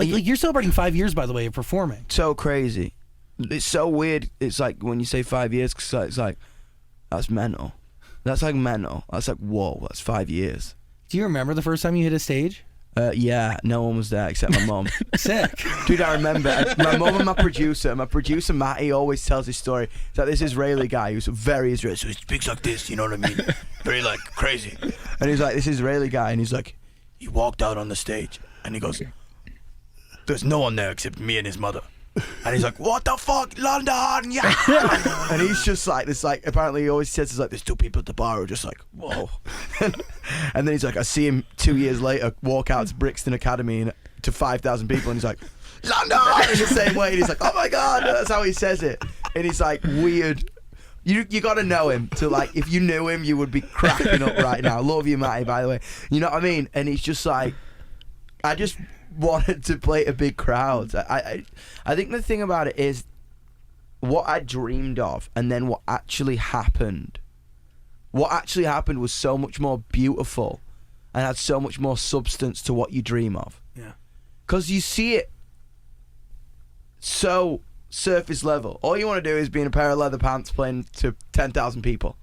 Like you're celebrating 5 years, by the way, of performing. So crazy. It's so weird. It's like when you say 5 years, cause it's like, that's mental. That's like mental. That's like, whoa, that's 5 years. Do you remember the first time you hit a stage? Yeah, no one was there except my mum. Sick. Dude, I remember my mum and my producer Matty always tells this story. It's like this Israeli guy who's very Israeli, so he speaks like this, you know what I mean? Very like crazy. And he's like this Israeli guy, and he's like, he walked out on the stage and he goes, there's no one there except me and his mother. And he's like, what the fuck, London, yeah. And he's just like this, like, apparently he always says, like, there's two people at the bar who are just like, whoa. And then he's like, I see him 2 years later walk out to Brixton Academy and to 5,000 people, and he's like, London, in the same way. And he's like, oh my God, that's how he says it. And he's like, weird. You got to know him to, like, if you knew him, you would be cracking up right now. Love you, Matty, by the way. You know what I mean? And he's just like, I just wanted to play to big crowds. I think the thing about it is what I dreamed of and then what actually happened. What actually happened was so much more beautiful and had so much more substance to what you dream of. Yeah. Because you see it so surface level. All you want to do is be in a pair of leather pants playing to 10,000 people.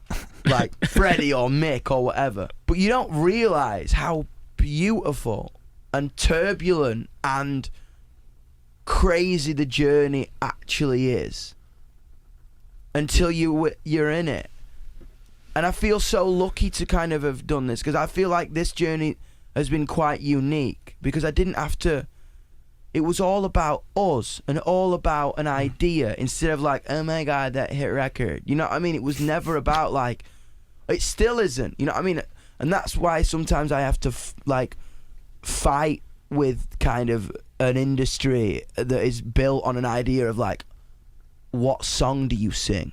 Like Freddie or Mick or whatever. But you don't realise how beautiful and turbulent and crazy the journey actually is until you're in it. And I feel so lucky to kind of have done this, because I feel like this journey has been quite unique, because I didn't have to, it was all about us and all about an idea instead of like, oh my God, that hit record. You know what I mean? It was never about like, it still isn't, you know what I mean? And that's why sometimes I have to fight with kind of an industry that is built on an idea of like, what song do you sing?